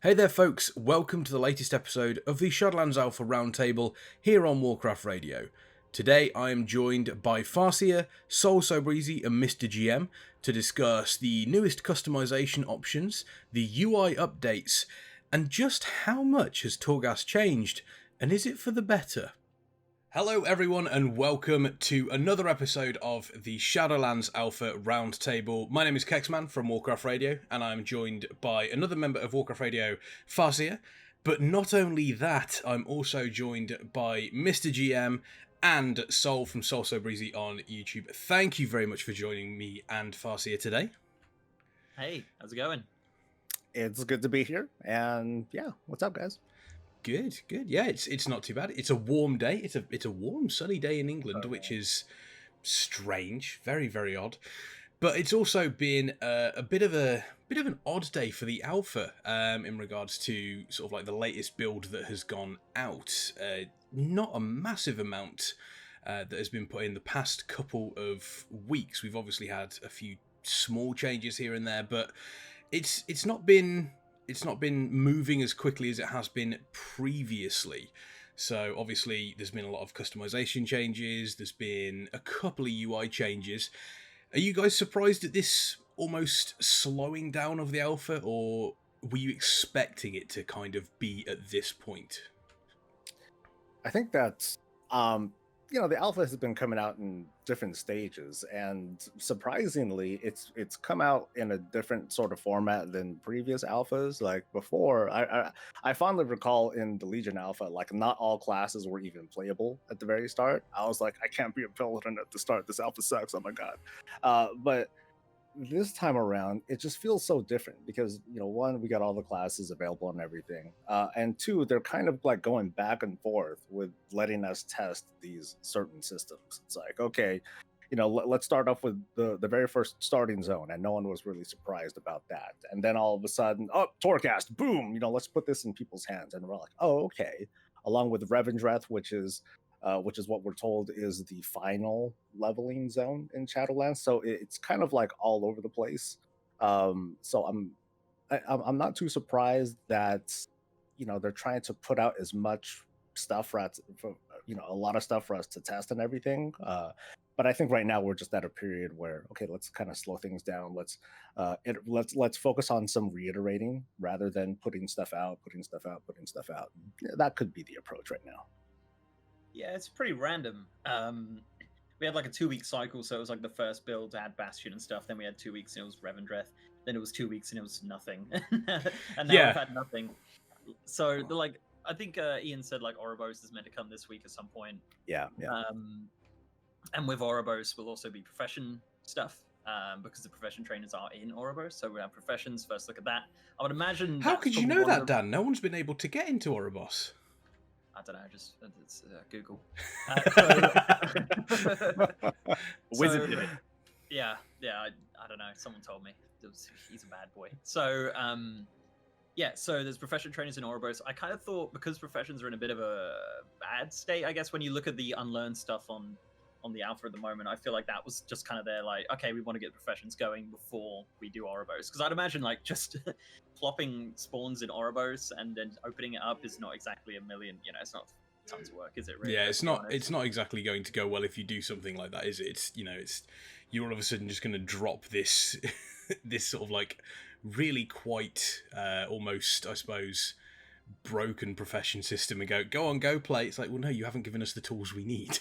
Hey there folks, welcome to the latest episode of the Shadowlands Alpha Roundtable here on Warcraft Radio. Today I am joined by Farseer, Soulsobreezy and MrGM to discuss the newest customization options, the UI updates, and just how much has Torghast changed, and is it for the better? Hello everyone and welcome to another episode of the Shadowlands Alpha Roundtable. My name is Kexman from Warcraft Radio and I'm joined by another member of Warcraft Radio, Farseer. But not only that, I'm also joined by MrGM and Soul from Soulsobreezy on YouTube. Thank you very much for joining me and Farseer today. Hey, how's it going? It's good to be here, and yeah, what's up, guys? Good. Yeah, it's not too bad. It's a warm day. It's a warm, sunny day in England, which is strange, very, very odd. But it's also been a bit of an odd day for the alpha in regards to sort of like the latest build that has gone out. Not a massive amount that has been put in the past couple of weeks. We've obviously had a few small changes here and there, but it's not been moving as quickly as it has been previously. So obviously there's been a lot of customization changes, there's been a couple of UI changes. Are you guys surprised at this almost slowing down of the alpha, or were you expecting it to kind of be at this point? I think that the alpha has been coming out in different stages, and surprisingly, it's come out in a different sort of format than previous alphas. Like before, I fondly recall in the Legion alpha, like not all classes were even playable at the very start. I was like, I can't be a paladin at the start. This alpha sucks. Oh my god! But this time around, it just feels so different because, one, we got all the classes available and everything, and two, they're kind of like going back and forth with letting us test these certain systems. It's like, okay, let's start off with the very first starting zone, and no one was really surprised about that. And then all of a sudden, oh, Torghast, boom, let's put this in people's hands, and we're like, oh, okay. Along with Revendreth, which is what we're told is the final leveling zone in Shadowlands. So it's kind of like all over the place. So I'm not too surprised that they're trying to put out as much stuff for a lot of stuff for us to test and everything. But I think right now we're just at a period where, okay, let's kind of slow things down. Let's focus on some reiterating rather than putting stuff out. Yeah, that could be the approach right now. Yeah, it's pretty random. We had like a 2-week cycle, so it was like the first build had Bastion and stuff. Then we had 2 weeks and it was Revendreth. Then it was 2 weeks and it was nothing. And now we've had nothing. So I think Ian said like Oribos is meant to come this week at some point. Yeah. And with Oribos will also be profession stuff. Because the profession trainers are in Oribos, so we have professions. First look at that. I would imagine. How could you know that, Dan? No one's been able to get into Oribos. I don't know, just it's Google. Wizard did it. Yeah, I don't know. Someone told me. He's a bad boy. So, so there's profession trainers in Oribos. I kind of thought because professions are in a bit of a bad state, I guess, when you look at the unlearned stuff on the alpha at the moment, I feel like that was just kind of there, like, okay, we want to get professions going before we do Oribos. Because I'd imagine, like, just plopping spawns in Oribos and then opening it up is not exactly a million, it's not tons of work, is it really? Yeah, it's not exactly going to go well if you do something like that, is it? You're all of a sudden just going to drop this this sort of like really quite almost, I suppose, broken profession system and go play. It's like, well, no, you haven't given us the tools we need.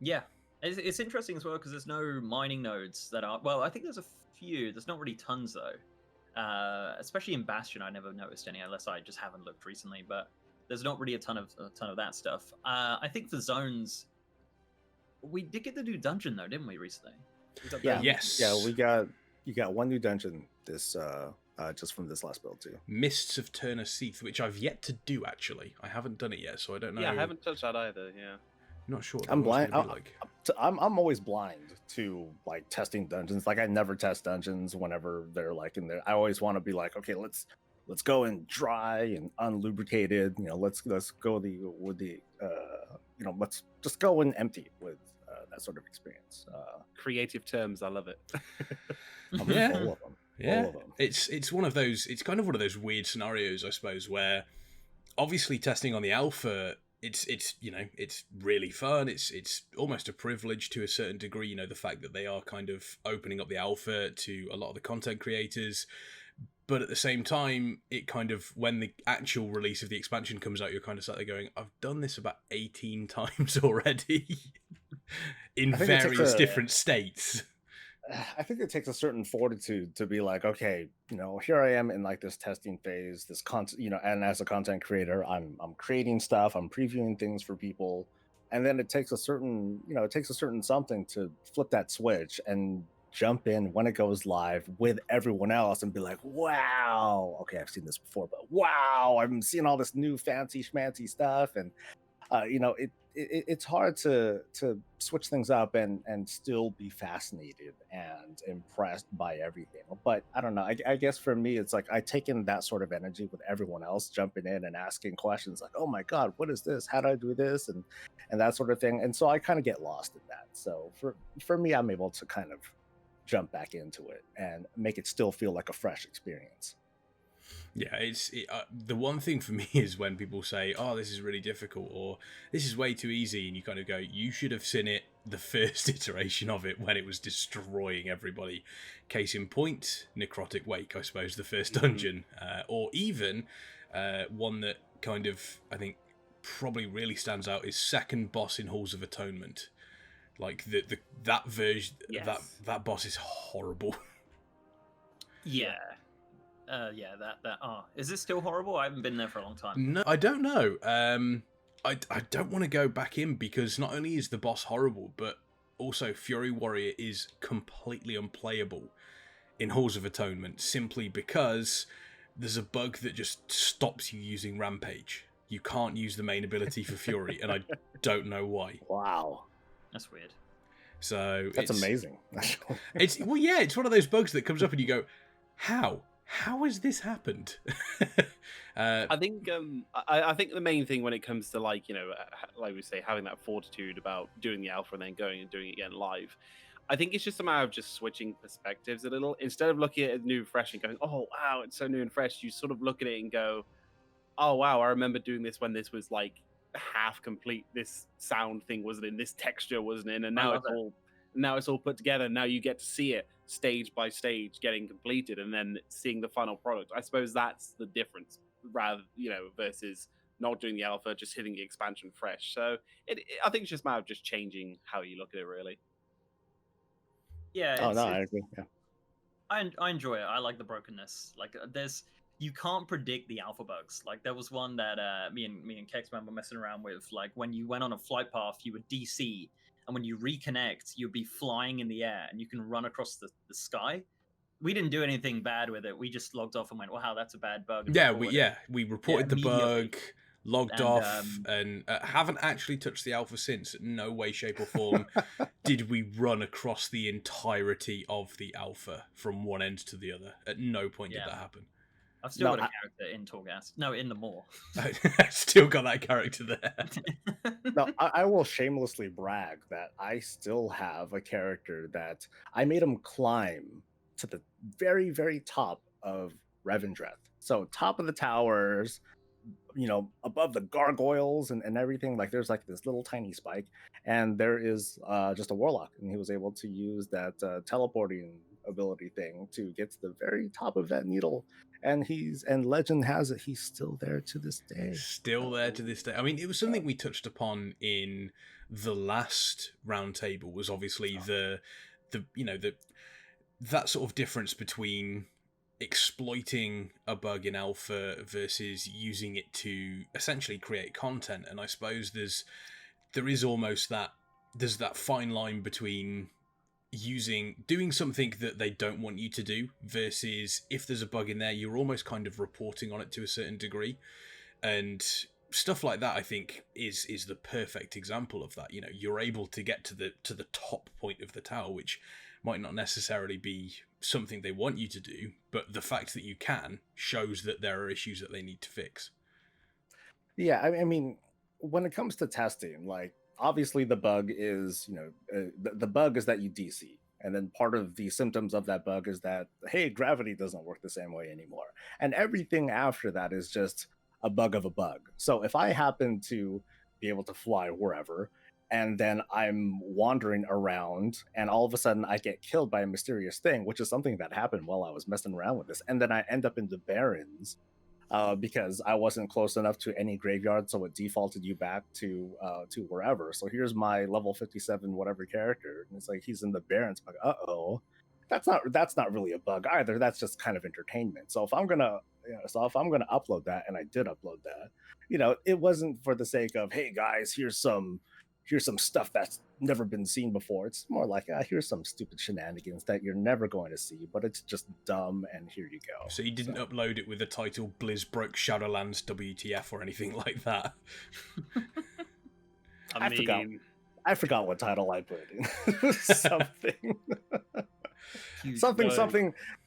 Yeah. It's interesting as well because there's no mining nodes that are... Well, I think there's a few. There's not really tons, though. Especially in Bastion, I never noticed any, unless I just haven't looked recently. But there's not really a ton of that stuff. I think for zones... We did get the new dungeon, though, didn't we, recently? Yeah. Yes. Yeah, you got one new dungeon this just from this last build, too. Mists of Turner Seath, which I've yet to do, actually. I haven't done it yet, so I don't know. Yeah, I haven't touched that either, yeah. Not sure. I'm blind. I'm always blind to like testing dungeons. Like I never test dungeons whenever they're like in there. I always want to be like, okay, let's go in dry and unlubricated. Let's go let's just go in empty with that sort of experience. Creative terms, I love it. I'm full of them. Yeah, all of them. it's one of those. It's kind of one of those weird scenarios, I suppose, where obviously testing on the alpha, it's you know, it's really fun. It's almost a privilege to a certain degree. You know, the fact that they are kind of opening up the alpha to a lot of the content creators. But at the same time, it kind of, when the actual release of the expansion comes out, you're kind of sat there going, I've done this about 18 times already in I think it takes various a different states. I think it takes a certain fortitude to be like, okay, here I am in like this testing phase, this content, and as a content creator, I'm creating stuff, I'm previewing things for people, and then it takes a certain, it takes a certain something to flip that switch and jump in when it goes live with everyone else and be like, wow, okay, I've seen this before, but wow, I'm seeing all this new fancy schmancy stuff, and it's hard to switch things up and still be fascinated and impressed by everything. But I don't know. I guess for me, it's like I take in that sort of energy with everyone else jumping in and asking questions like, "Oh my God, what is this? How do I do this?" and that sort of thing. And so I kind of get lost in that. So for me, I'm able to kind of jump back into it and make it still feel like a fresh experience. Yeah, the one thing for me is when people say, "Oh, this is really difficult," or "This is way too easy," and you kind of go, "You should have seen it the first iteration of it when it was destroying everybody." Case in point, Necrotic Wake, I suppose, the first dungeon, or even one that kind of I think probably really stands out is second boss in Halls of Atonement. Like that version, Yes. that boss is horrible. Yeah. Is this still horrible? I haven't been there for a long time. No, I don't know. I don't want to go back in because not only is the boss horrible, but also Fury Warrior is completely unplayable in Halls of Atonement simply because there's a bug that just stops you using Rampage. You can't use the main ability for Fury, and I don't know why. Wow, That's weird. So that's amazing. It's one of those bugs that comes up and you go, how? How has this happened? I think I think the main thing when it comes to like we say having that fortitude about doing the alpha and then going and doing it again live, I think it's just a matter of just switching perspectives a little. Instead of looking at it new, fresh, and going, "Oh wow, it's so new and fresh," you sort of look at it and go, "Oh wow, I remember doing this when this was like half complete. This sound thing wasn't in, this texture wasn't in, and now it's all put together. Now you get to see it stage by stage getting completed, and then seeing the final product. I suppose that's the difference, rather versus not doing the alpha, just hitting the expansion fresh. So I think it's just a matter of just changing how you look at it, really. Yeah. Oh no, I agree. Yeah. I enjoy it. I like the brokenness. Like you can't predict the alpha bugs. Like there was one that me and Kexman were messing around with. Like when you went on a flight path, you would DC, and when you reconnect, you'd be flying in the air, and you can run across the sky. We didn't do anything bad with it. We just logged off and went, "Wow, that's a bad bug." And we reported the bug, logged And, off, and haven't actually touched the alpha since. No way, shape, or form did we run across the entirety of the alpha from one end to the other. At no point did that happen. I've still got a character in Torghast. No, in the Moor. I still got that character there. No, I will shamelessly brag that I still have a character that I made him climb to the very, very top of Revendreth. So top of the towers, above the gargoyles and everything. Like there's like this little tiny spike, and there is just a warlock, and he was able to use that teleporting ability thing to get to the very top of that needle. And legend has it he's still there to this day. Still there to this day. I mean, it was something we touched upon in the last roundtable. Was obviously that sort of difference between exploiting a bug in alpha versus using it to essentially create content. And I suppose there is almost there's that fine line between doing something that they don't want you to do versus if there's a bug in there, you're almost kind of reporting on it to a certain degree. And stuff like that, I think, is the perfect example of that. You're able to get to the top point of the tower, which might not necessarily be something they want you to do, but the fact that you can shows that there are issues that they need to fix. Yeah, I mean, when it comes to testing, like obviously the bug is, the bug is that you DC. And then part of the symptoms of that bug is that, hey, gravity doesn't work the same way anymore. And everything after that is just a bug of a bug. So if I happen to be able to fly wherever, and then I'm wandering around, and all of a sudden I get killed by a mysterious thing, which is something that happened while I was messing around with this, and then I end up in the Barrens because I wasn't close enough to any graveyard, so it defaulted you back to wherever. So here's my level 57 whatever character, and it's like he's in the Barrens. I'm like, uh-oh, that's not really a bug either. That's just kind of entertainment. So if I'm gonna upload that, and I did upload that, it wasn't for the sake of, hey guys, here's some stuff that's never been seen before. It's more like, here's some stupid shenanigans that you're never going to see, but it's just dumb, and here you go. So you didn't upload it with the title Blizz broke Shadowlands WTF or anything like that? I forgot what title I put in.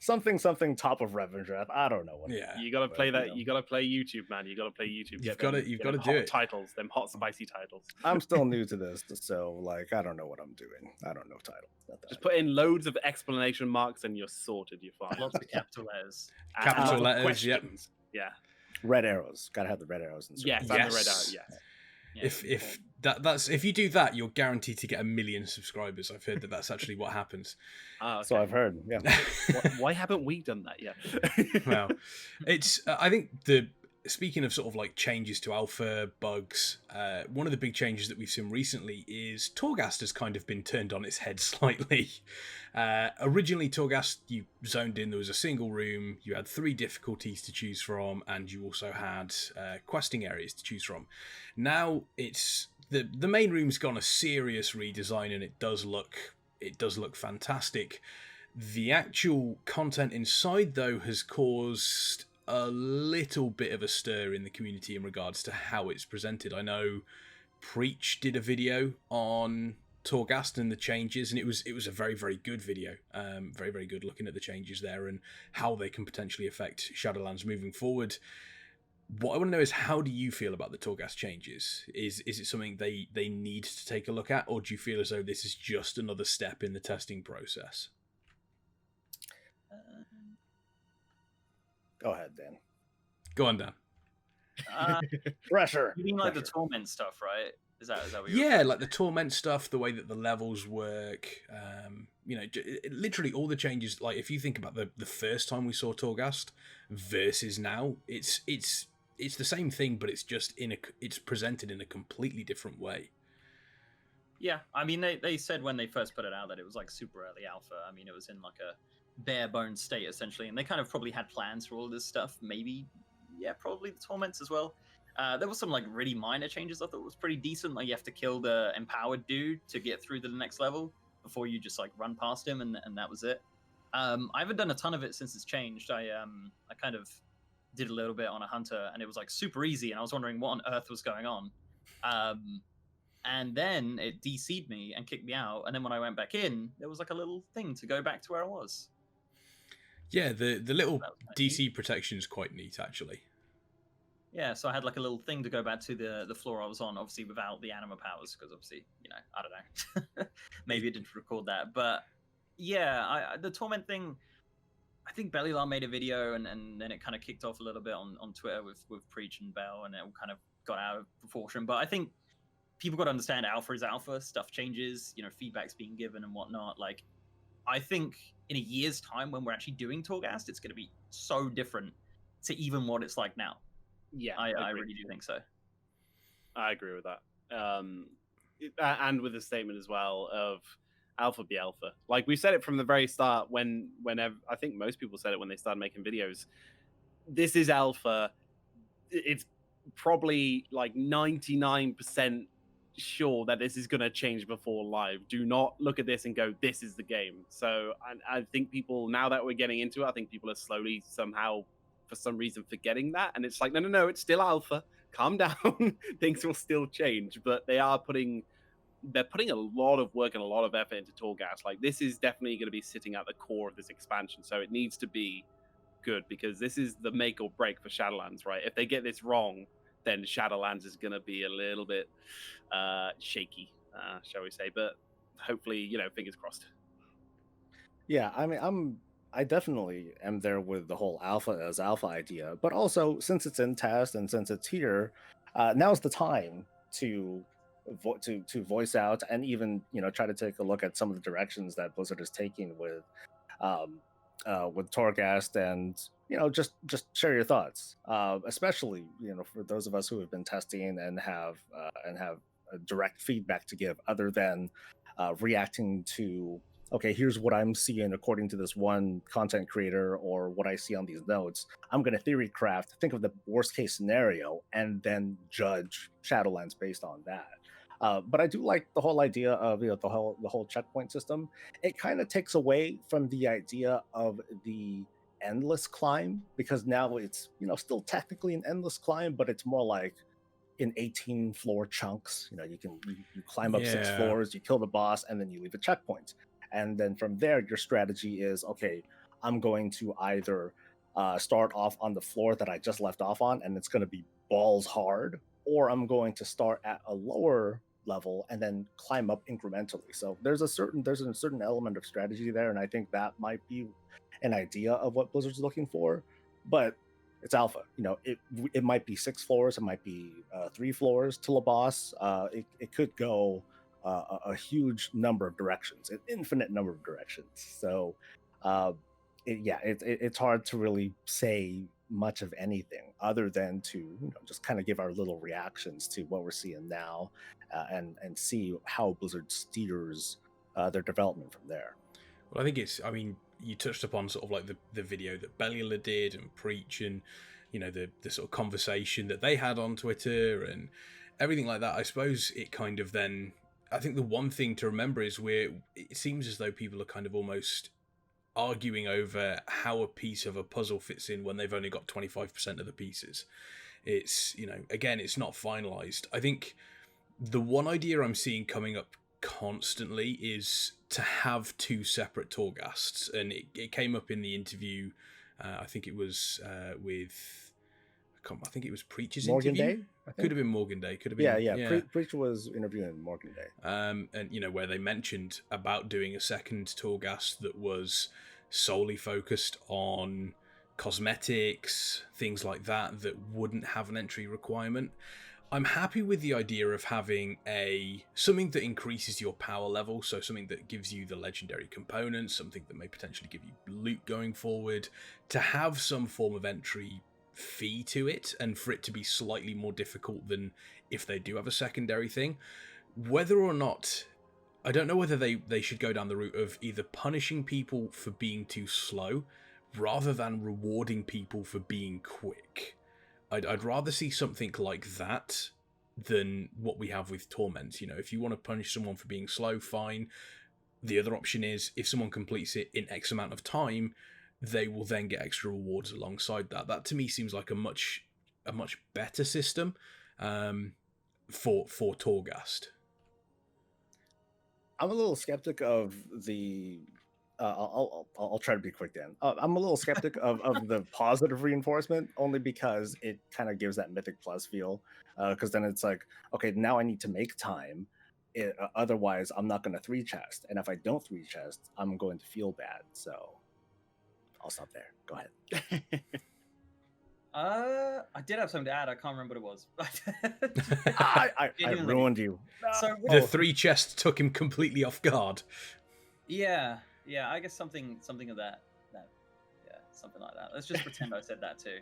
something top of Revenge Wrath. I don't know what. Yeah, you gotta play that. You gotta play YouTube, man. You gotta play YouTube. You've got to do it. Titles, them hot spicy titles. I'm still new to this, so like I don't know what I'm doing. I don't know titles. Just put in loads of exclamation marks and you're sorted. You're fine. Lots of capital letters. Capital letters. Questions. Yep. Yeah. Red arrows. Gotta have the red arrows. Yes. And the red arrow. Yes. Yeah. If you do that, you're guaranteed to get 1 million subscribers. I've heard that's actually what happens. Okay. So I've heard. Yeah. Why haven't we done that yet? Well, it's. I think speaking of sort of like changes to alpha bugs, one of the big changes that we've seen recently is Torghast has kind of been turned on its head slightly. Originally, Torghast, you zoned in, there was a single room, you had 3 difficulties to choose from, and you also had questing areas to choose from. Now it's the main room's gone a serious redesign, and it does look fantastic. The actual content inside, though, has caused a little bit of a stir in the community in regards to how it's presented. I know Preach did a video on Torghast and the changes, and it was a very, very good video. Very, very good, looking at the changes there and how they can potentially affect Shadowlands moving forward. What I want to know is, how do you feel about the Torghast changes? Is it something they need to take a look at, or do you feel as though this is just another step in the testing process? Go ahead, Dan. Go on, Dan. Pressure. You mean like the torment stuff, right? Is that what you're Yeah, like the torment stuff, the way that the levels work. Literally all the changes. Like if you think about the first time we saw Torghast versus now, it's the same thing, but it's just it's presented in a completely different way. Yeah, I mean, they said when they first put it out that it was like super early alpha. I mean, it was in like a bare bones state essentially, and they kind of probably had plans for all this stuff. Maybe, yeah, probably the torments as well. There was some like really minor changes I thought was pretty decent. Like you have to kill the empowered dude to get through to the next level before you just like run past him, and that was it. I haven't done a ton of it since it's changed. I kind of did a little bit on a hunter, and it was like super easy, and I was wondering what on earth was going on. And then it DC'd me and kicked me out, and then when I went back in, there was like a little thing to go back to where I was. Yeah, the little DC protection is quite neat, actually. Yeah, so I had like a little thing to go back to the floor I was on, obviously without the anima powers, because obviously, I don't know. Maybe it didn't record that. But yeah, the torment thing, I think Bellylar made a video, and then it kind of kicked off a little bit on Twitter with Preach and Bell, and it all kind of got out of proportion. But I think people got to understand alpha is alpha, stuff changes, feedback's being given and whatnot. Like, I think in a year's time when we're actually doing Torghast, it's going to be so different to even what it's like now. Yeah, I really do think so. I agree with that. And with the statement as well of alpha be alpha. Like we said it from the very start whenever I think most people said it when they started making videos. This is alpha. It's probably like 99% sure that this is going to change before live. Do not look at this and go, this is the game. So I think people, now that we're getting into it, I think people are slowly somehow for some reason forgetting that, and it's like no, it's still alpha, calm down. Things will still change, but they're putting a lot of work and a lot of effort into Torghast. Like this is definitely going to be sitting at the core of this expansion, so it needs to be good, because this is the make or break for Shadowlands, right? If they get this wrong, then Shadowlands is going to be a little bit shaky, shall we say, but hopefully, fingers crossed. Yeah, I mean, I definitely am there with the whole alpha as alpha idea, but also since it's in test and since it's here, now's the time to to voice out and even try to take a look at some of the directions that Blizzard is taking um, with Torghast, and just share your thoughts, especially for those of us who have been testing and have direct feedback to give, other than reacting to, okay, here's what I'm seeing according to this one content creator or what I see on these notes. I'm going to theory craft, think of the worst case scenario, and then judge Shadowlands based on that. But I do like the whole idea of the whole checkpoint system. It kind of takes away from the idea of the endless climb, because now it's still technically an endless climb, but it's more like in 18 floor chunks. You climb up 6 floors, you kill the boss, and then you leave a checkpoint. And then from there, your strategy is, okay, I'm going to either start off on the floor that I just left off on, and it's going to be balls hard, or I'm going to start at a lower level and then climb up incrementally. So there's a certain element of strategy there, and I think that might be an idea of what Blizzard's looking for. But it's alpha. It might be 6 floors, it might be 3 floors till a boss. It could go a huge number of directions, an infinite number of directions. So, uh, it's hard to really say much of anything other than to just kind of give our little reactions to what we're seeing now, and see how Blizzard steers their development from there. Well, I think I mean, you touched upon sort of like the video that Bellula did and Preach, and the sort of conversation that they had on Twitter and everything like that. I suppose it kind of then, I think the one thing to remember is it seems as though people are kind of almost arguing over how a piece of a puzzle fits in when they've only got 25% of the pieces. It's, again, it's not finalized. I think the one idea I'm seeing coming up constantly is to have 2 separate Torghasts, and it came up in the interview. I think it was I think it was Preacher's Morgan interview. Day? Could have been Morgan Day. Could have been. Yeah. Preacher was interviewing Morgan Day. And where they mentioned about doing a second Torghast that was solely focused on cosmetics, things like that wouldn't have an entry requirement. I'm happy with the idea of having something that increases your power level, so something that gives you the legendary components, something that may potentially give you loot going forward, to have some form of entry fee to it, and for it to be slightly more difficult than if they do have a secondary thing. Whether or not, I don't know whether they should go down the route of either punishing people for being too slow rather than rewarding people for being quick. I'd rather see something like that than what we have with Torment. If you want to punish someone for being slow, fine. The other option is, if someone completes it in X amount of time, they will then get extra rewards alongside that. That to me seems like a much better system for Torghast. I'm a little skeptic of the. I'll try to be quick then. I'm a little skeptic of the positive reinforcement, only because it kind of gives that Mythic Plus feel. Because then it's like, okay, now I need to make time. Otherwise, I'm not going to 3-chest, and if I don't 3-chest, I'm going to feel bad. So I'll stop there. Go ahead. I did have something to add. I can't remember what it was. I ruined you. So The 3-chest took him completely off guard. Yeah, I guess something of that. Yeah, something like that. Let's just pretend I said that too.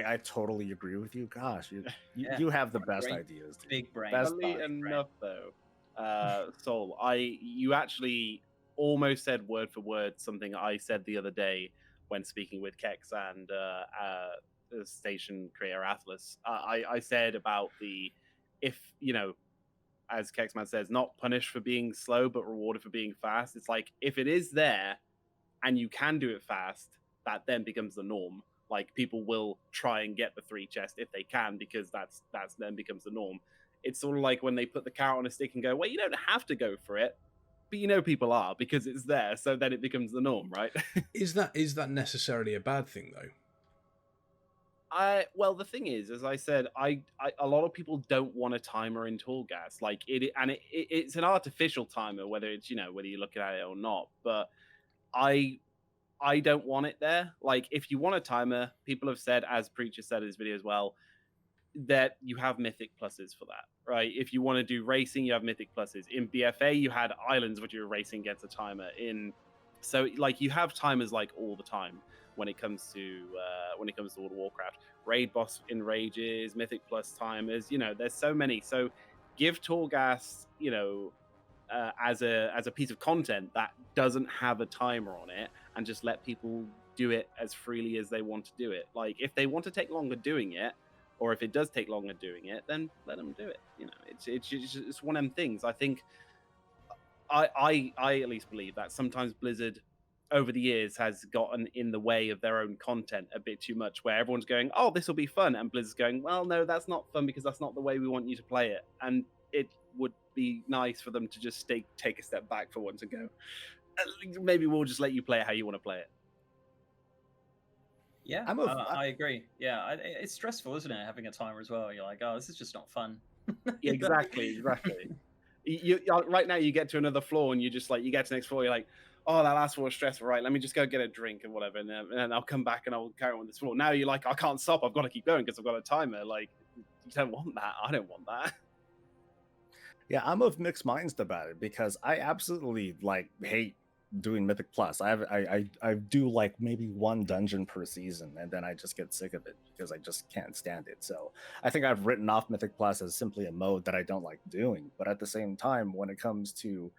I totally agree with you. Gosh, you have the best ideas. Dude. Big brain. Funnily enough, though, Soul, you actually almost said word for word something I said the other day when speaking with Kex and the station creator Atlas. I said about if as Kexman says, not punished for being slow, but rewarded for being fast. It's like, if it is there and you can do it fast, that then becomes the norm. Like, people will try and get the 3-chest if they can, because that's then becomes the norm. It's sort of like when they put the carrot on a stick and go, well, you don't have to go for it, but people are, because it's there. So then it becomes the norm, right? Is that necessarily a bad thing, though? Well, the thing is, as I said, a lot of people don't want a timer in Torghast. Like it's an artificial timer, whether it's whether you look at it or not. But I I don't want it there. Like, if you want a timer, people have said, as Preacher said in his video as well, that you have mythic pluses for that, right? If you want to do racing, you have mythic pluses. In BFA, you had islands which you were racing against a timer. So like you have timers like all the time when it comes to World of Warcraft. Raid boss enrages, mythic plus timers. There's so many. So give Torghast, as a piece of content that doesn't have a timer on it, and just let people do it as freely as they want to do it. Like, if they want to take longer doing it, or if it does take longer doing it, then let them do it. It's one of them things. I think I at least believe that sometimes Blizzard over the years has gotten in the way of their own content a bit too much, where everyone's going, oh, this will be fun, and Blizzard's going, well, no, that's not fun, because that's not the way we want you to play it. And it would be nice for them to just take a step back for once and go, maybe we'll just let you play it how you want to play it. Yeah, I agree. Yeah, it's stressful, isn't it, having a timer as well? You're like, oh, this is just not fun. Exactly. You right now, you get to another floor, and you just like, you get to the next floor, you're like, oh, that last floor was stressful, right? Let me just go get a drink and whatever, and then I'll come back and I'll carry on this floor. Now you're like, I can't stop, I've got to keep going because I've got a timer. Like, you don't want that. I don't want that. Yeah, I'm of mixed minds about it, because I absolutely hate doing Mythic Plus. I do like maybe one dungeon per season, and then I just get sick of it because I just can't stand it. So I think I've written off Mythic Plus as simply a mode that I don't like doing. But at the same time, when it comes to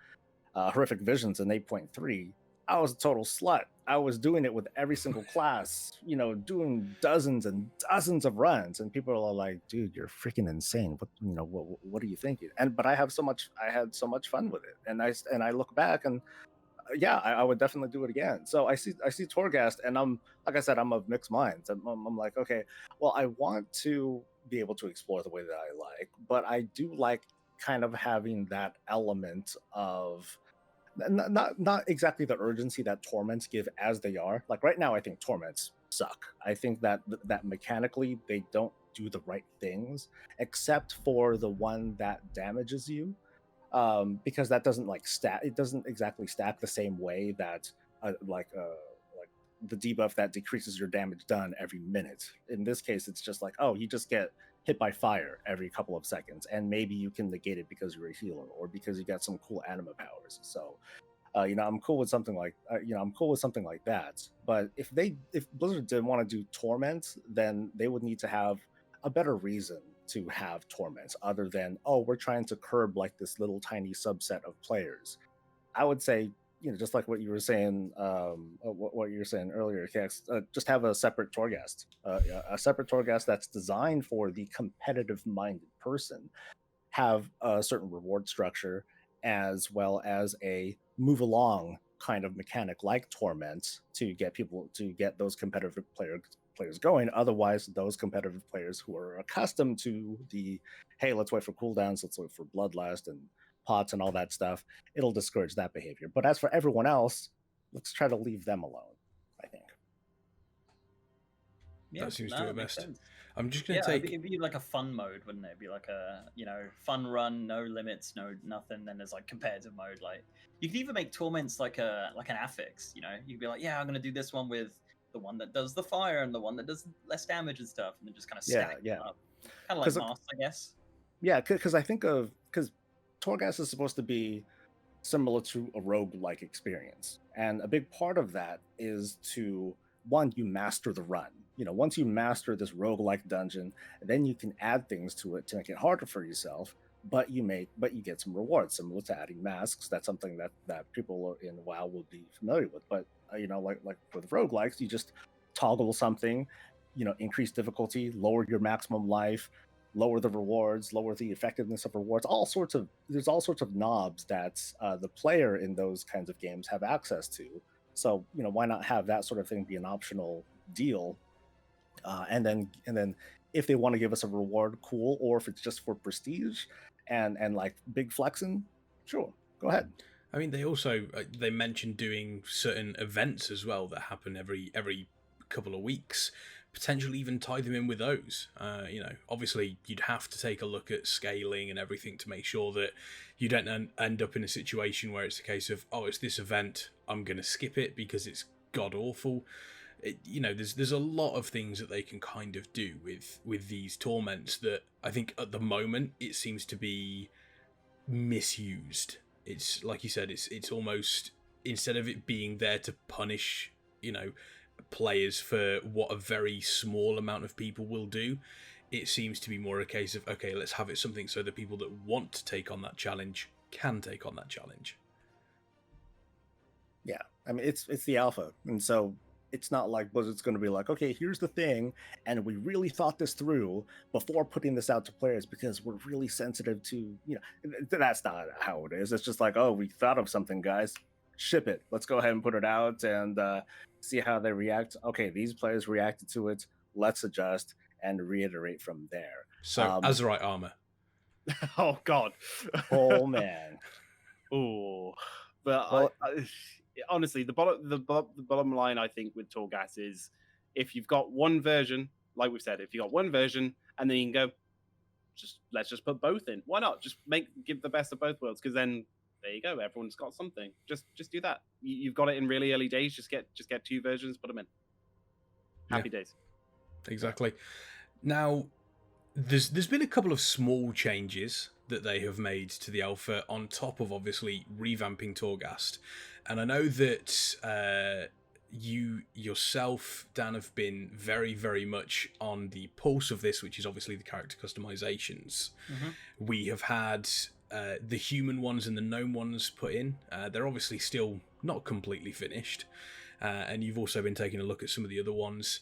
Horrific Visions in 8.3, I was a total slut. I was doing it with every single class, doing dozens and dozens of runs, and people are like, "Dude, you're freaking insane! What are you thinking?" But I had so much fun with it, and I look back and yeah, I would definitely do it again. So I see Torghast, and I'm, like I said, I'm of mixed minds. I'm like, okay, well, I want to be able to explore the way that I like, but I do like kind of having that element of not exactly the urgency that torments give as they are. Like right now, I think torments suck. I think that mechanically they don't do the right things, except for the one that damages you, because that doesn't it doesn't exactly stack the same way that like the debuff that decreases your damage done every minute. In this case, it's just like, oh, you just get hit by fire every couple of seconds, and maybe you can negate it because you're a healer or because you got some cool anima powers. So I'm cool with something like that. But if Blizzard didn't want to do torment, then they would need to have a better reason to have torments other than, oh, we're trying to curb like this little tiny subset of players. I would say, just like what you were saying, what you were saying earlier, Kex, just have a separate Torghast, a separate Torghast that's designed for the competitive-minded person. Have a certain reward structure, as well as a move along kind of mechanic like torment to get those competitive players going. Otherwise, those competitive players who are accustomed to the, hey, let's wait for cooldowns, let's wait for bloodlust and pots and all that stuff, it'll discourage that behavior. But as for everyone else, let's try to leave them alone, I think. Yeah, that seems to do it best. I'm just going to it'd be like a fun mode, wouldn't it? It'd be like a, fun run, no limits, no nothing. Then there's like competitive mode. Like, you could even make torments like an affix. You'd be like, yeah, I'm going to do this one with the one that does the fire and the one that does less damage and stuff, and then just kind of stack them up. Kind of like Moss, I guess. Yeah, because Torghast is supposed to be similar to a rogue-like experience. And a big part of that is to, one, you master the run. Once you master this rogue-like dungeon, then you can add things to it to make it harder for yourself, but you get some rewards, similar to adding masks. That's something that people in WoW will be familiar with. But like with roguelikes, you just toggle something, increase difficulty, lower your maximum life, lower the rewards, lower the effectiveness of rewards. There's all sorts of knobs that the player in those kinds of games have access to. So why not have that sort of thing be an optional deal? And then if they want to give us a reward, cool. Or if it's just for prestige and like big flexing, sure, go ahead. I mean, they also they mentioned doing certain events as well that happen every couple of weeks, potentially even tie them in with those. Obviously you'd have to take a look at scaling and everything to make sure that you don't end up in a situation where it's a case of, oh, it's this event, I'm going to skip it because it's god awful. There's a lot of things that they can kind of do with these torments that I think at the moment it seems to be misused. It's like you said, it's almost, instead of it being there to punish, players for what a very small amount of people will do, it seems to be more a case of, okay, let's have it something so the people that want to take on that challenge can take on that challenge. Yeah, I mean, it's the alpha, and so it's not like Blizzard's going to be like, okay, here's the thing, and we really thought this through before putting this out to players because we're really sensitive to, that's not how it is. It's just like, oh, we thought of something, guys, ship it. Let's go ahead and put it out and see how they react. Okay, these players reacted to it. Let's adjust and reiterate from there. So, Azerite armor. Oh God. Oh man. Oh, but honestly, the bottom line I think with Torghast is, if you've got one version, like we've said, if you got one version, and then you can go, let's just put both in. Why not? Just give the best of both worlds, because then there you go. Everyone's got something. Just do that. You've got it in really early days. Just get two versions, put them in. Happy days. Exactly. Now, there's been a couple of small changes that they have made to the alpha on top of obviously revamping Torghast. And I know that you yourself, Dan, have been very, very much on the pulse of this, which is obviously the character customizations. Mm-hmm. We have had the human ones and the gnome ones put in. They're obviously still not completely finished. And you've also been taking a look at some of the other ones.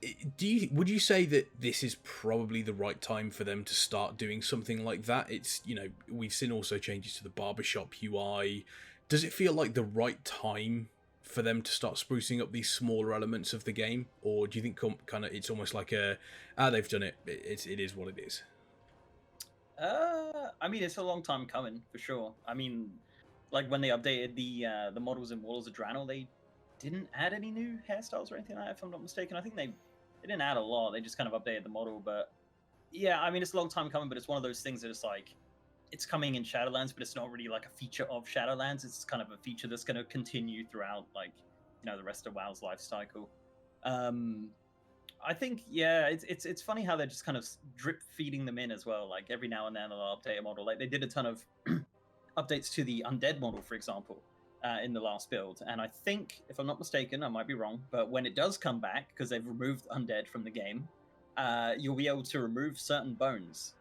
Would you say that this is probably the right time for them to start doing something like that? It's, we've seen also changes to the Barber Shop UI. Does it feel like the right time for them to start sprucing up these smaller elements of the game? Or do you think kind of it's almost like they've done it, it is what it is? I mean, it's a long time coming, for sure. I mean, like when they updated the models in Walls of Draenor, they didn't add any new hairstyles or anything like that, if I'm not mistaken. I think they didn't add a lot. They just kind of updated the model. But yeah, I mean, it's a long time coming, but it's one of those things that it's like, it's coming in Shadowlands, but it's not really like a feature of Shadowlands. It's kind of a feature that's going to continue throughout, like, the rest of WoW's life cycle. I think, yeah, it's funny how they're just kind of drip feeding them in as well. Like every now and then they'll update a model. Like they did a ton of updates to the undead model, for example, in the last build. And I think, if I'm not mistaken, I might be wrong, but when it does come back, because they've removed undead from the game, you'll be able to remove certain bones,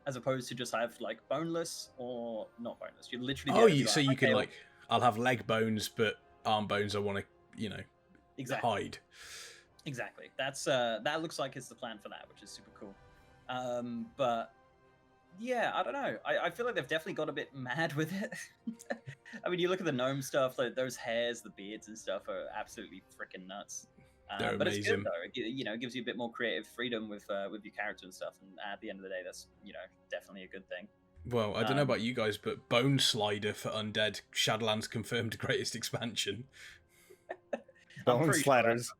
as opposed to just have like boneless or not boneless. You literally so you can I'll have leg bones, but arm bones I want to exactly hide. Exactly. That's that looks like it's the plan for that, which is super cool. But yeah, I don't know. I feel like they've definitely got a bit mad with it. I mean, you look at the gnome stuff, like those hairs, the beards and stuff are absolutely freaking nuts. They're but amazing. It's good though. It gives you a bit more creative freedom with your character and stuff. And at the end of the day, that's definitely a good thing. Well, I don't know about you guys, but Bone Slider for Undead, Shadowlands confirmed greatest expansion. Bone Sliders.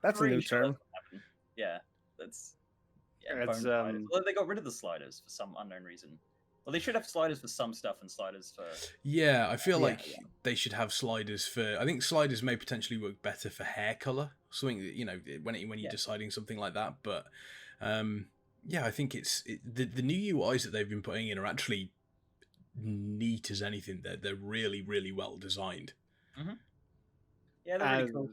That's a new term. Yeah, that's. Yeah, well, they got rid of the sliders for some unknown reason. Well, they should have sliders for some stuff and sliders for... Yeah, I feel like they should have sliders for... I think sliders may potentially work better for hair colour. Something that, when you're deciding something like that. But, I think the new UIs that they've been putting in are actually neat as anything. They're really, really well designed. Mm-hmm. Yeah, they're really cool.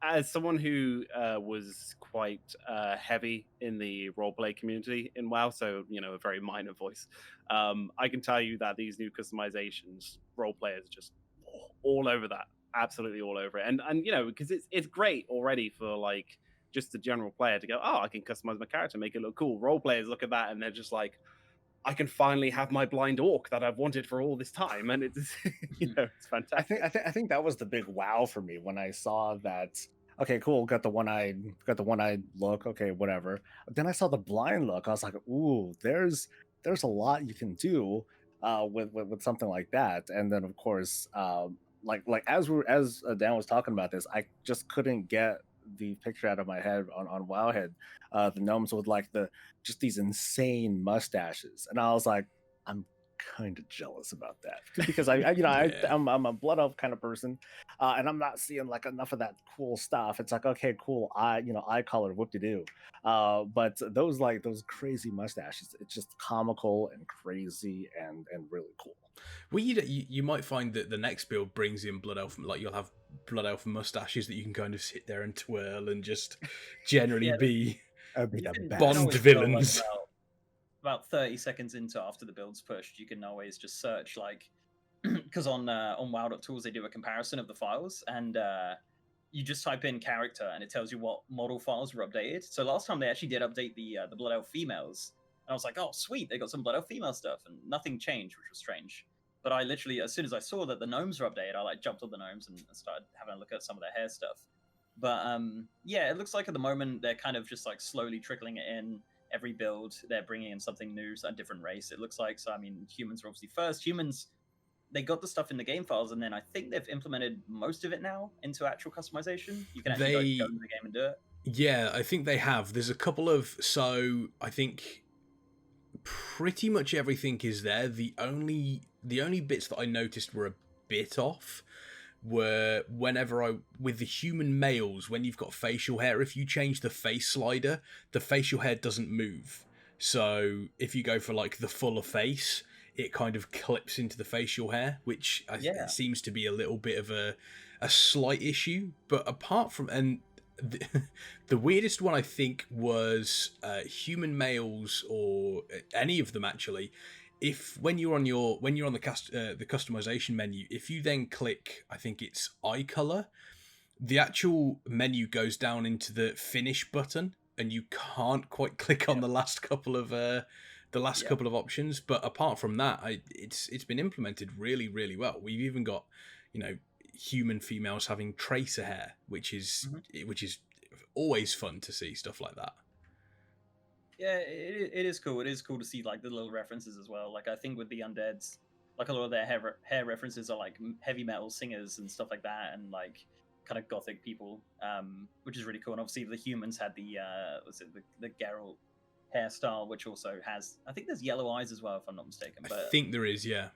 As someone who was quite heavy in the roleplay community in WoW, so a very minor voice, I can tell you that these new customizations, roleplayers are just all over that, absolutely all over it, and because it's great already for like just the general player to go, oh, I can customize my character, make it look cool. Roleplayers look at that and they're just like, I can finally have my blind orc that I've wanted for all this time, and it's it's fantastic. I think that was the big wow for me when I saw that. Okay, cool, got the one-eyed look. Okay, whatever. Then I saw the blind look. I was like, ooh, there's a lot you can do with something like that. And then of course, like as Dan was talking about this, I just couldn't get the picture out of my head on Wowhead, the gnomes with like just these insane mustaches, and I was like, I'm kind of jealous about that because Yeah. I'm a blood elf kind of person, and I'm not seeing like enough of that cool stuff. It's like, okay, cool, eye color, whoop de doo, but those crazy mustaches, it's just comical and crazy and really cool. Well, you might find that the next build brings in blood elf, like you'll have blood elf mustaches that you can kind of sit there and twirl and just generally Yeah, be That'd be you the can best. Bond always go, like, villains. about 30 seconds into after the build's pushed, you can always just search, like, because on WoW.tools they do a comparison of the files, and you just type in character and it tells you what model files were updated. So last time they actually did update the blood elf females, and I was like, oh sweet, they got some blood elf female stuff, and nothing changed, which was strange. But I literally, as soon as I saw that the gnomes were updated, I like jumped on the gnomes and started having a look at some of their hair stuff. But yeah, it looks like at the moment they're kind of just like slowly trickling it in. Every build they're bringing in something new, so a different race. It looks like. So I mean, humans are obviously first. Humans, they got the stuff in the game files, and then I think they've implemented most of it now into actual customization. You can actually go into the game and do it. Yeah, I think they have. There's a couple of, so I think pretty much everything is there. The only bits that I noticed were a bit off were with the human males, when you've got facial hair, if you change the face slider, the facial hair doesn't move. So if you go for like the fuller face, it kind of clips into the facial hair, which Yeah. seems to be a little bit of a slight issue. But apart from, and the weirdest one I think was human males, or any of them actually. If when you're on the customization menu, if you then click, I think it's eye color, the actual menu goes down into the finish button, and you can't quite click on the last couple of couple of options. But apart from that, it's been implemented really, really well. We've even got, human females having tracer hair, which is always fun to see stuff like that. Yeah, it is cool. It is cool to see like the little references as well. Like I think with the undeads, like a lot of their hair references are like heavy metal singers and stuff like that, and like kind of gothic people, which is really cool. And obviously the humans had the the Geralt hairstyle, which also has, I think there's yellow eyes as well, if I'm not mistaken. But I think there is, yeah.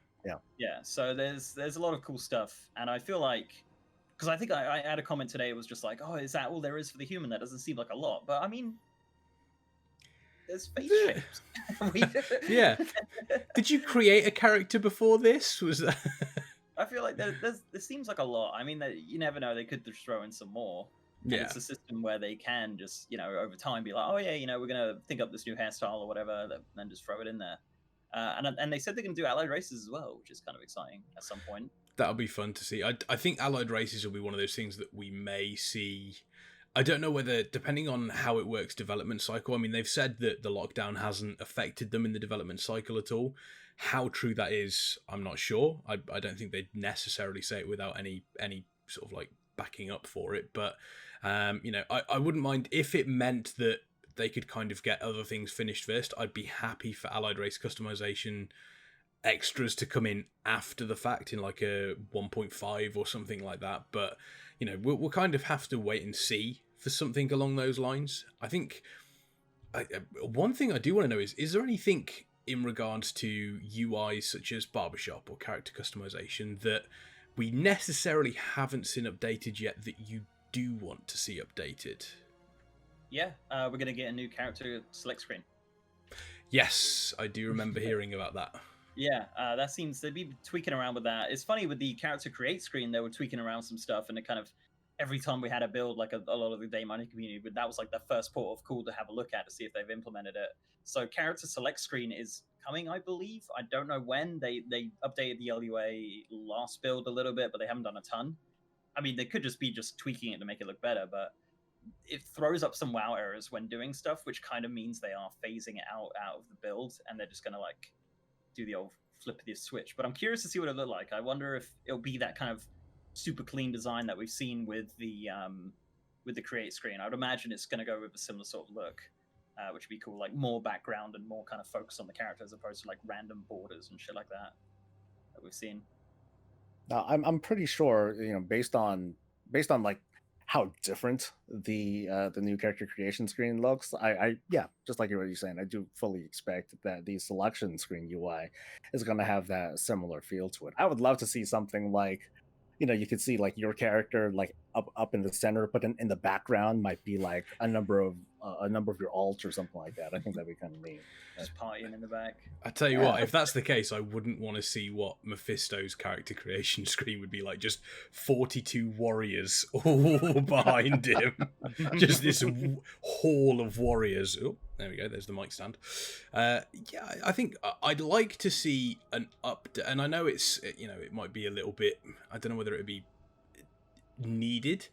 Yeah. So there's a lot of cool stuff, and I feel like, because I think I had a comment today. It was just like, oh, is that all there is for the human? That doesn't seem like a lot, but I mean, there's face shapes. Yeah. Did you create a character before this? Was that? I feel like there seems like a lot. I mean, you never know. They could just throw in some more. And Yeah. it's a system where they can just, over time be like, oh yeah, we're gonna think up this new hairstyle or whatever, then just throw it in there. And they said they're gonna do allied races as well, which is kind of exciting at some point. That'll be fun to see. I think allied races will be one of those things that we may see. I don't know whether, depending on how it works development cycle, I mean, they've said that the lockdown hasn't affected them in the development cycle at all. How true that is, I'm not sure. I don't think they'd necessarily say it without any sort of like backing up for it. But, I wouldn't mind if it meant that they could kind of get other things finished first. I'd be happy for allied race customization extras to come in after the fact in like a 1.5 or something like that. But we'll kind of have to wait and see for something along those lines. I think one thing I do want to know is there anything in regards to UIs such as Barber Shop or character customization that we necessarily haven't seen updated yet that you do want to see updated? Yeah, we're gonna get a new character select screen. Yes, I do remember hearing about that. Yeah, that seems they'd be tweaking around with that. It's funny with the character create screen, they were tweaking around some stuff, and it kind of every time we had a build, like a lot of the day mining community, but that was like the first port of call to have a look at to see if they've implemented it. So character select screen is coming, I believe. I don't know when. They updated the LUA last build a little bit, but they haven't done a ton. I mean, they could just be tweaking it to make it look better, but it throws up some WoW errors when doing stuff, which kind of means they are phasing it out of the build, and they're just gonna like do the old flip the switch. But I'm curious to see what it look like. I wonder if it'll be that kind of super clean design that we've seen with the create screen. I would imagine it's going to go with a similar sort of look, which would be cool, like more background and more kind of focus on the character as opposed to like random borders and shit like that we've seen. I'm pretty sure, based on like how different the new character creation screen looks. Yeah, just like what you're saying, I do fully expect that the selection screen UI is going to have that similar feel to it. I would love to see something like, you could see like your character like up in the center, but in the background might be like a number of your alts or something like that. I think that'd be kind of neat. Just partying in the back. I tell you Yeah. what, if that's the case, I wouldn't want to see what Mephisto's character creation screen would be like. Just 42 warriors all behind him. Just this hall of warriors. Oh, there we go. There's the mic stand. Yeah, I think I'd like to see an update. And I know it's, it might be a little bit, I don't know whether it would be needed,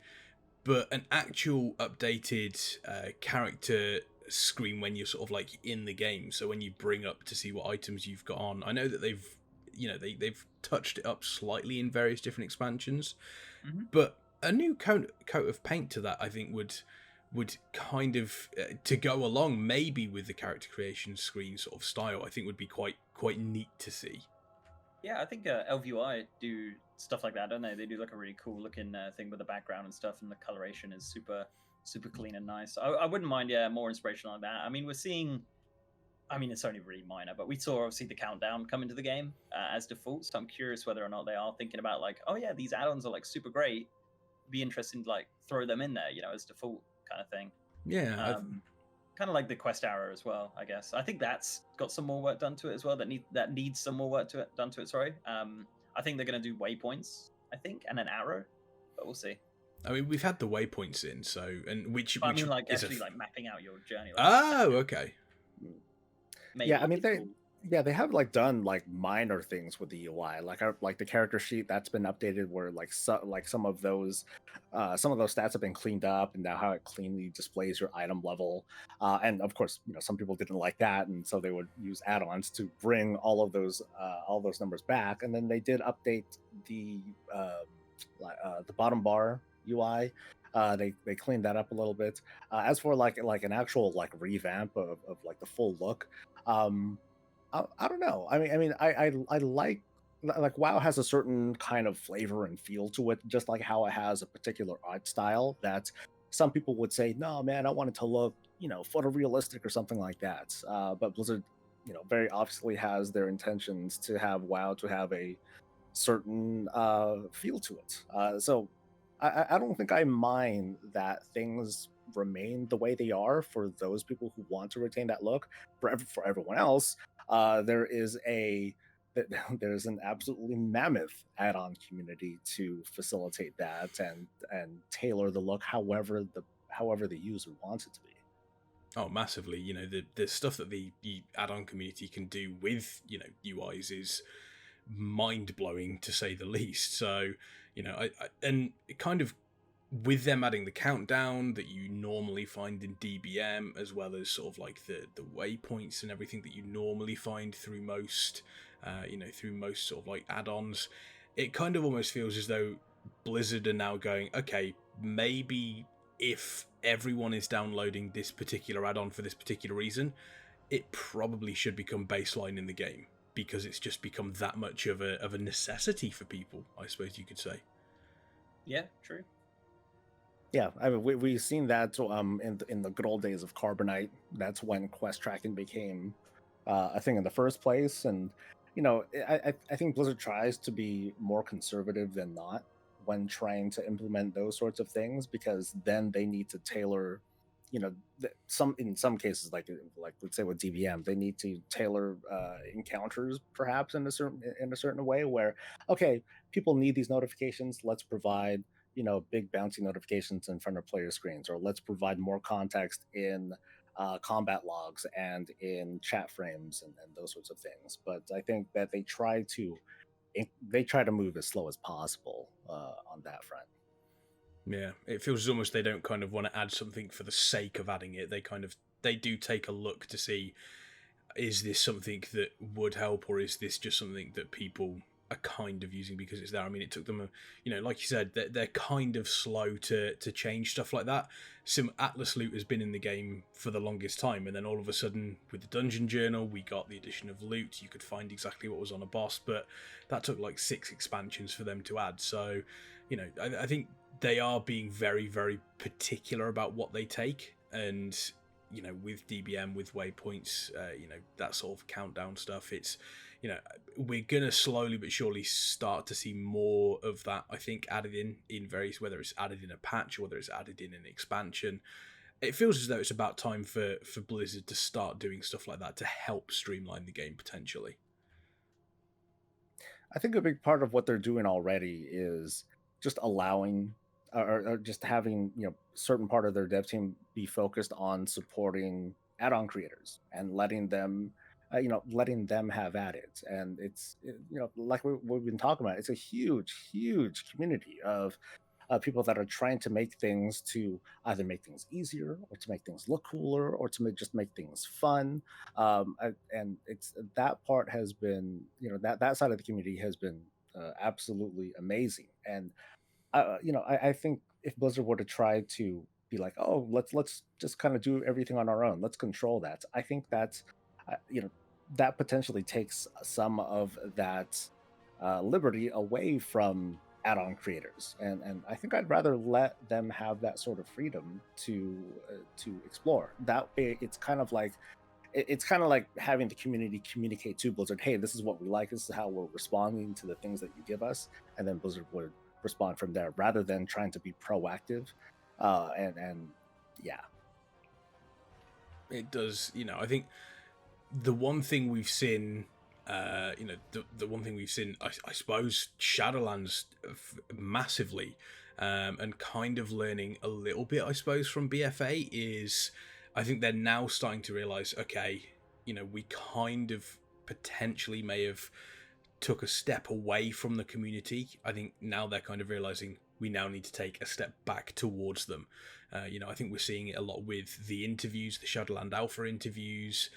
but an actual updated character screen when you're sort of like in the game, so when you bring up to see what items you've got on. I know that they've touched it up slightly in various different expansions, but a new coat of paint to that I think would kind of to go along maybe with the character creation screen sort of style, I think would be quite neat to see. Yeah, I think LVI do stuff like that, don't they? They do like a really cool looking thing with the background and stuff, and the coloration is super clean and nice. I wouldn't mind, more inspiration like that. I mean, we're seeing, it's only really minor, but we saw obviously the countdown come into the game as default. So I'm curious whether or not they are thinking about like, oh yeah, these add-ons are like super great. Be interesting to like throw them in there, as default kind of thing. Yeah. Kind of like the quest arrow as well, I guess. I think that's got some more work done to it as well. That needs some more work done to it. Sorry. I think they're going to do waypoints, and an arrow, but we'll see. I mean, we've had the waypoints in, so which I mean, like actually like mapping out your journey. Like, oh, okay. Maybe Yeah, I mean they have like done like minor things with the UI, like the character sheet that's been updated, where like some of those stats have been cleaned up, and now how it cleanly displays your item level. And of course, some people didn't like that, and so they would use add-ons to bring all those numbers back. And then they did update the bottom bar UI. They cleaned that up a little bit. As for like an actual like revamp of like the full look, I don't know. I like WoW has a certain kind of flavor and feel to it, just like how it has a particular art style that some people would say, no man, I want it to look photorealistic or something like that. But Blizzard, very obviously has their intentions to have WoW to have a certain feel to it. So I don't think I mind that things remain the way they are for those people who want to retain that look. For everyone else, there's an absolutely mammoth add-on community to facilitate that and tailor the look however the user wants it to be. Oh, massively. The stuff that the add-on community can do with UIs is mind-blowing to say the least. So I and it kind of, with them adding the countdown that you normally find in DBM, as well as sort of like the waypoints and everything that you normally find through most sort of like add-ons, it kind of almost feels as though Blizzard are now going, okay, maybe if everyone is downloading this particular add-on for this particular reason, it probably should become baseline in the game, because it's just become that much of a necessity for people, I suppose you could say. Yeah, true. Yeah, I mean, we've seen that in the good old days of Carbonite. That's when quest tracking became a thing in the first place. And I think Blizzard tries to be more conservative than not when trying to implement those sorts of things, because then they need to tailor, in some cases, like let's say with DBM, they need to tailor encounters perhaps in a certain way, where okay, people need these notifications, let's provide big bouncy notifications in front of player screens, or let's provide more context in combat logs and in chat frames and those sorts of things. But I think that they try to move as slow as possible on that front. Yeah, it feels almost they don't kind of want to add something for the sake of adding it. They do take a look to see, is this something that would help, or is this just something that people are kind of using because it's there? I mean, it took them, like you said, they're kind of slow to change stuff like that. Atlas loot has been in the game for the longest time, and then all of a sudden, with the Dungeon Journal, we got the addition of loot. You could find exactly what was on a boss, but that took like 6 expansions for them to add. So, I think they are being very, very particular about what they take. And, you know, with DBM, with waypoints, you know, that sort of countdown stuff, it's, you know, we're going to slowly but surely start to see more of that, I think, added in various, whether it's added in a patch or whether it's added in an expansion. It feels as though it's about time for Blizzard to start doing stuff like that to help streamline the game potentially. I think a big part of what they're doing already is just allowing or just having, you know, certain part of their dev team be focused on supporting add-on creators and letting them you know, letting them have at it. And you know, like we've been talking about, it's a huge community of people that are trying to make things, to either make things easier or to make things look cooler or to just make things fun. And it's that part has been, you know, that side of the community has been absolutely amazing. And you know, I think if Blizzard were to try to be like, oh, let's just kind of do everything on our own, let's control that, I think that's you know, that potentially takes some of that liberty away from add-on creators, and I think I'd rather let them have that sort of freedom to explore. That way, it's kind of like having the community communicate to Blizzard, hey, this is what we like, this is how we're responding to the things that you give us, and then Blizzard would respond from there, rather than trying to be proactive. And yeah, it does. You know, I think the one thing we've seen, you know, the one thing we've seen, I suppose, Shadowlands massively, and kind of learning a little bit, I suppose, from BFA is, I think they're now starting to realize, okay, you know, we kind of potentially may have took a step away from the community. I think now they're kind of realizing we now need to take a step back towards them. You know, I think we're seeing it a lot with the interviews, the Shadowland Alpha interviews.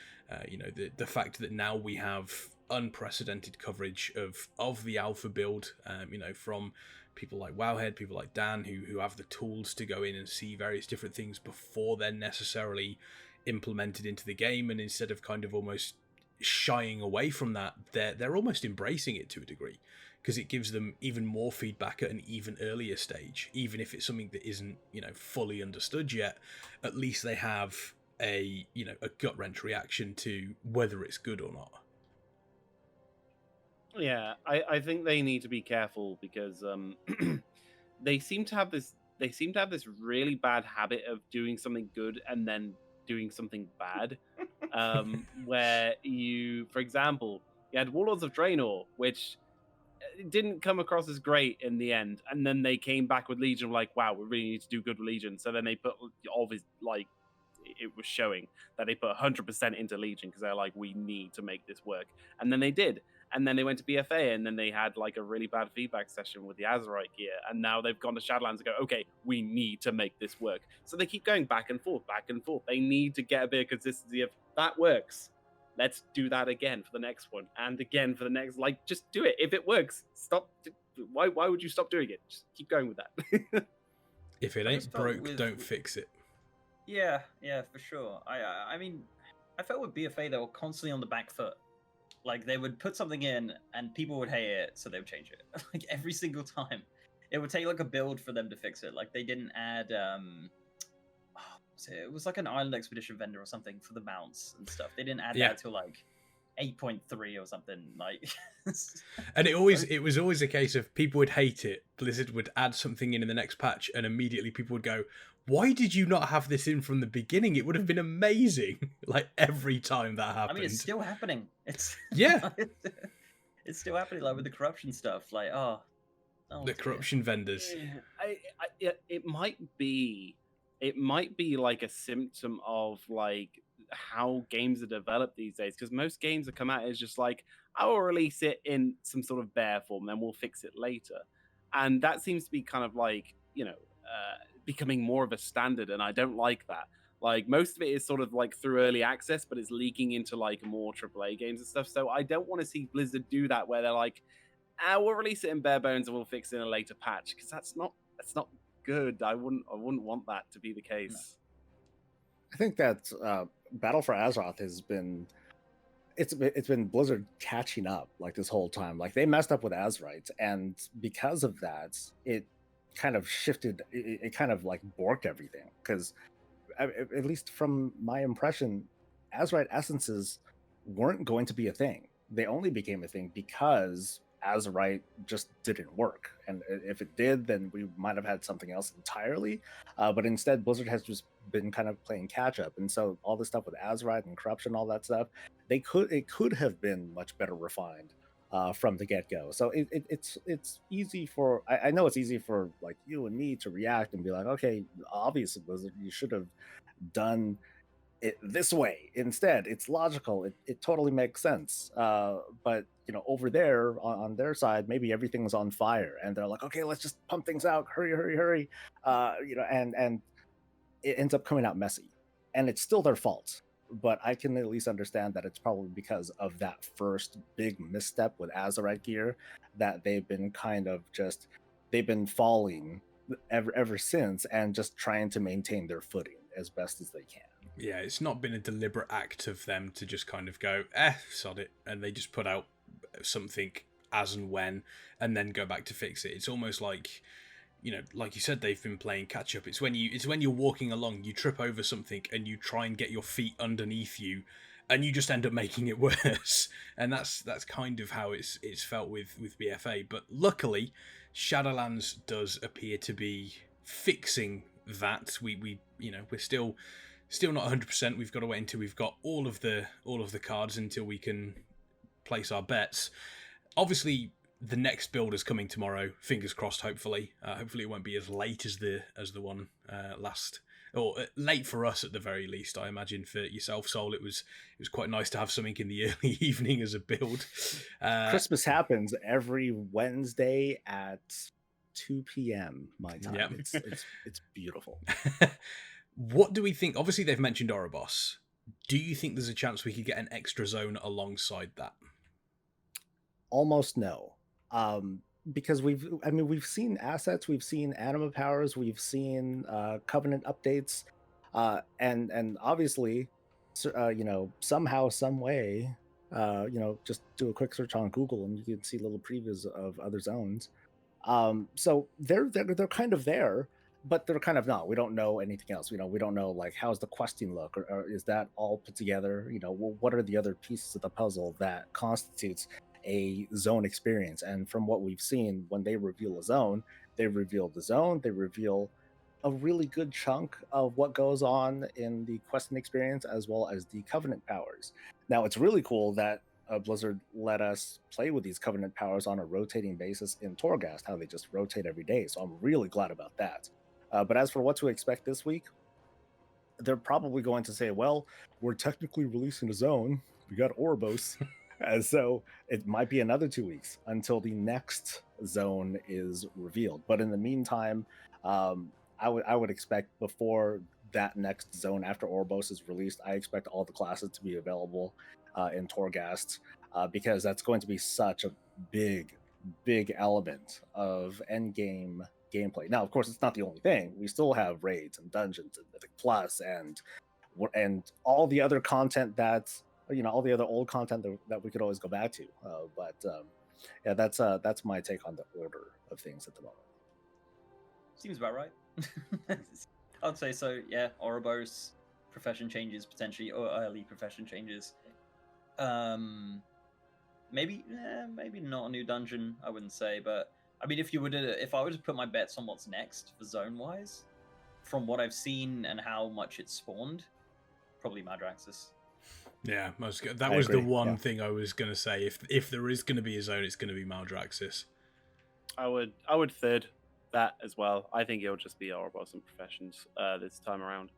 You know, the fact that now we have unprecedented coverage of the Alpha build. You know, from people like Wowhead, people like Dan, who have the tools to go in and see various different things before they're necessarily implemented into the game, and instead of kind of almost shying away from that, they're almost embracing it to a degree, because it gives them even more feedback at an even earlier stage. Even if it's something that isn't, you know, fully understood yet, at least they have a, you know, a gut wrench reaction to whether it's good or not. Yeah, I think they need to be careful, because they seem to have this really bad habit of doing something good and then doing something bad. Where you, for example, you had Warlords of Draenor, which didn't come across as great in the end, and then they came back with Legion, like, wow, we really need to do good with Legion. So then they put, obviously, like, it was showing that they put 100% into Legion, because they're like, we need to make this work, and then they did. And then they went to BFA, and then they had like a really bad feedback session with the Azerite gear, and now they've gone to Shadowlands and go, okay, we need to make this work. So they keep going back and forth. They need to get a bit of consistency of, that works, let's do that again for the next one, and again for the next. Like, just do it. If it works, stop. Why would you stop doing it? Just keep going with that. If it ain't broke, don't fix it. Yeah, for sure. I mean, I felt with BFA, they were constantly on the back foot. Like, they would put something in and people would hate it, so they would change it. Like, every single time. It would take like a build for them to fix it. Like, they didn't add it was like an island expedition vendor or something for the mounts and stuff. They didn't add that till like 8.3 or something. Like, and it was always a case of people would hate it. Blizzard would add something in the next patch, and immediately people would go, why did you not have this in from the beginning? It would have been amazing. Like, every time that happened. I mean, it's still happening. It's it's still happening, like with the corruption stuff. Like, the corruption vendors. It might be like a symptom of like how games are developed these days, because most games that come out is just like, I will release it in some sort of bare form, then we'll fix it later. And that seems to be kind of like, you know, becoming more of a standard, and I don't like that. Like, most of it is sort of like through early access, but it's leaking into like more AAA games and stuff. So I don't want to see Blizzard do that, where they're like, we'll release it in bare bones and we'll fix it in a later patch, because that's not good. I wouldn't want that to be the case. No. I think that Battle for Azeroth has been, it's been Blizzard catching up like this whole time. Like, they messed up with Azerite, and because of that, it kind of shifted. It kind of like borked everything because, at least from my impression, Azerite essences weren't going to be a thing. They only became a thing because Azerite just didn't work. And if it did, then we might have had something else entirely. But instead, Blizzard has just been kind of playing catch up. And so all this stuff with Azerite and corruption, all that stuff, it could have been much better refined from the get go. So it's easy for I know it's easy for like you and me to react and be like, okay, obviously Blizzard, you should have done it this way instead. It's logical. It totally makes sense. But over there on their side, maybe everything's on fire, and they're like, okay, let's just pump things out. Hurry, hurry, hurry. And it ends up coming out messy, and it's still their fault. But I can at least understand that it's probably because of that first big misstep with Azerite gear that they've been falling ever since, and just trying to maintain their footing as best as they can. Yeah, it's not been a deliberate act of them to just kind of go, sod it, and they just put out something as and when, and then go back to fix it. It's almost like, like you said, they've been playing catch up. It's when you're walking along, you trip over something, and you try and get your feet underneath you, and you just end up making it worse. And that's kind of how it's felt with BFA. But luckily, Shadowlands does appear to be fixing that. We're still not 100%. We've got to wait until we've got all of the cards until we can place our bets. Obviously, the next build is coming tomorrow. Fingers crossed. Hopefully it won't be as late as the one last, or late for us at the very least. I imagine for yourself, Soul, it was quite nice to have something in the early evening as a build. Christmas happens every Wednesday at 2 p.m. my time. Yep. It's beautiful. What do we think? Obviously, they've mentioned Ouroboros. Do you think there's a chance we could get an extra zone alongside that? Almost no. Because we've seen assets, we've seen anima powers, we've seen covenant updates, and obviously, somehow, some way, just do a quick search on Google and you can see little previews of other zones. So they're kind of there, but they're kind of not. We don't know anything else. We don't know like how's the questing look, or is that all put together? What are the other pieces of the puzzle that constitutes a zone experience? And from what we've seen, when they reveal a zone, they reveal the zone, they reveal a really good chunk of what goes on in the questing experience, as well as the covenant powers. Now, it's really cool that Blizzard let us play with these covenant powers on a rotating basis in Torghast, how they just rotate every day. So I'm really glad about that. But as for what to expect this week, they're probably going to say, well, we're technically releasing a zone. We got Ouroboros. And so it might be another 2 weeks until the next zone is revealed. But in the meantime, I would expect before that next zone after Ouroboros is released, I expect all the classes to be available in Torghast, because that's going to be such a big element of endgame gameplay. Now, of course, it's not the only thing. We still have raids and dungeons and Mythic Plus and all the other content that's all the other old content that we could always go back to. Yeah, that's my take on the order of things at the moment. Seems about right. I'd say so. Yeah, Ouroboros, profession changes potentially, or early profession changes. Maybe not a new dungeon. I wouldn't say, but I mean, if I were to put my bets on what's next for zone wise, from what I've seen and how much it's spawned, probably Maldraxxus. Yeah, that was the one thing I was going to say. If there is going to be a zone, it's going to be Maldraxxus. I would third that as well. I think it'll just be Ouroboros and Professions this time around.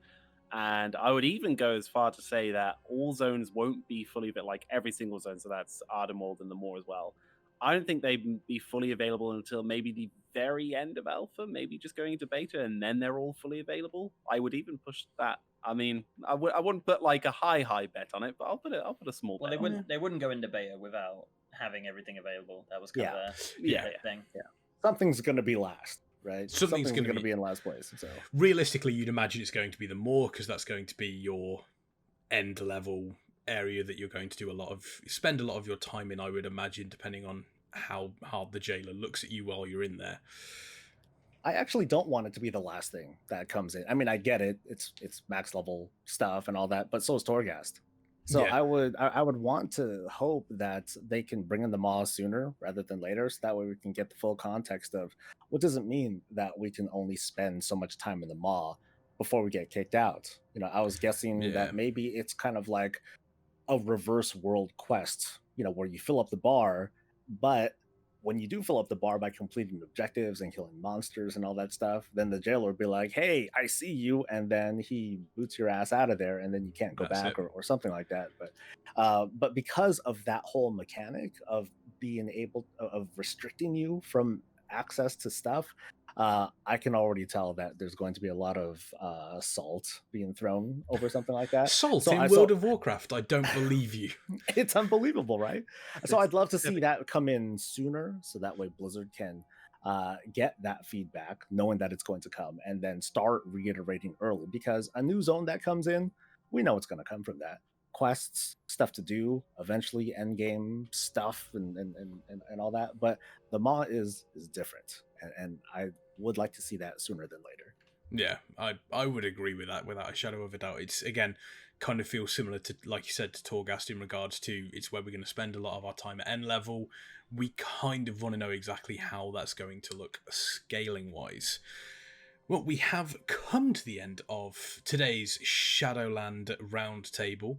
And I would even go as far to say that all zones won't be fully, like every single zone, so that's Ardemold and the Moor as well. I don't think they'd be fully available until maybe the very end of Alpha, maybe just going into Beta, and then they're all fully available. I would even push that. I mean, I wouldn't put like a high bet on it, but I'll put a small bet. They wouldn't go into Beta without having everything available. That was kind of their thing. Yeah, something's going to be last, right? Something's going to be in last place. So realistically, you'd imagine it's going to be the Moor, because that's going to be your end level area that you're going to do spend a lot of your time in, I would imagine, depending on how hard the jailer looks at you while you're in there. I actually don't want it to be the last thing that comes in. I mean, I get it; it's max level stuff and all that, but so is Torghast. So Yeah. I would want to hope that they can bring in the Maw sooner rather than later, so that way we can get the full context of what does it mean that we can only spend so much time in the Maw before we get kicked out. I was guessing Yeah. that maybe it's kind of like a reverse world quest, where you fill up the bar, but when you do fill up the bar by completing objectives and killing monsters and all that stuff, then the jailer will be like, "Hey, I see you," and then he boots your ass out of there, and then you can't go That's back, it. or something like that. But because of that whole mechanic of being able of restricting you from access to stuff, I can already tell that there's going to be a lot of salt being thrown over something like that. Salt So in I World so of Warcraft. I don't believe you. it's unbelievable, right? So It's I'd love to see specific. that come in sooner, so that way Blizzard can get that feedback, knowing that it's going to come, and then start reiterating early. Because a new zone that comes in, we know it's going to come from that quests, stuff to do, eventually end game stuff, and all that. But the Maw is different, and I would like to see that sooner than later. Yeah, I would agree with that without a shadow of a doubt. It's, again, kind of feels similar to, like you said, to Torghast in regards to it's where we're going to spend a lot of our time at end level. We kind of want to know exactly how that's going to look scaling wise. Well, we have come to the end of today's Shadowland Roundtable.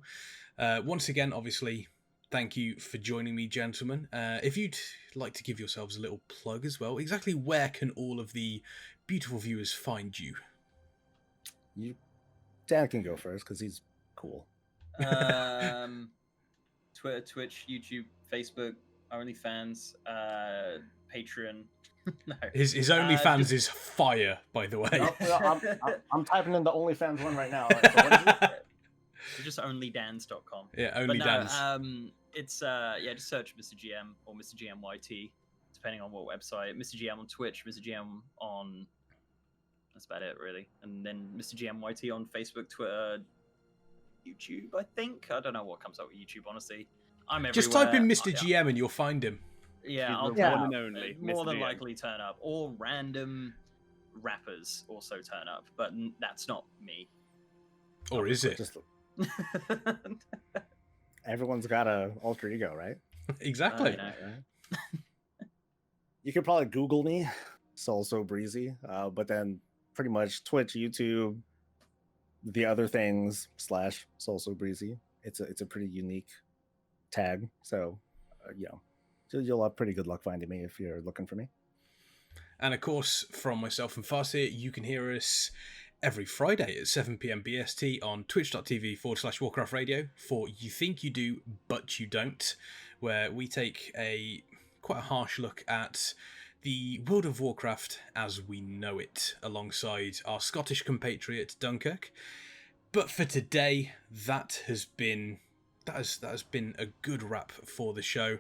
Once again, obviously, thank you for joining me, gentlemen. If you'd like to give yourselves a little plug as well, exactly where can all of the beautiful viewers find you? Dan can go first because he's cool. Twitter, Twitch, YouTube, Facebook, OnlyFans, Patreon. No. His OnlyFans just- is fire, by the way. I'm typing in the OnlyFans one right now. So what is it? Just onlydans.com. Yeah, But only no, Dan's. it's just search Mr. GM or Mr. GM YT, depending on what website. Mr. GM on Twitch, Mr. GM on. That's about it, really. And then Mr. GM YT on Facebook, Twitter, YouTube. I think I don't know what comes up with YouTube. Honestly, I'm everywhere. Just type in Mr. GM and you'll find him. Yeah, He's I'll the one and only more Mr. than GM. likely turn up. Or random rappers also turn up, but that's not me. Or is it? Just everyone's got a alter ego, right? Exactly. You know. You could probably Google me, Soulsobreezy, but then pretty much Twitch, YouTube, the other things / Soulsobreezy. It's a pretty unique tag, so you'll have pretty good luck finding me if you're looking for me. And of course, from myself and Farseer, you can hear us every Friday at 7 p.m. BST on twitch.tv/Warcraft Radio for You Think You Do, But You Don't, where we take quite a harsh look at the World of Warcraft as we know it, alongside our Scottish compatriot Dunkirk. But for today, that has been a good wrap for the show.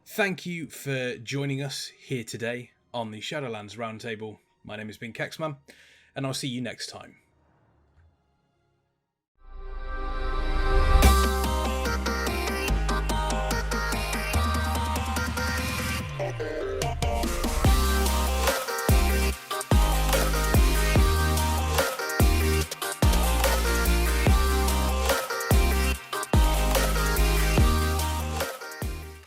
Thank you for joining us here today on the Shadowlands Roundtable. My name has been Kexman, and I'll see you next time.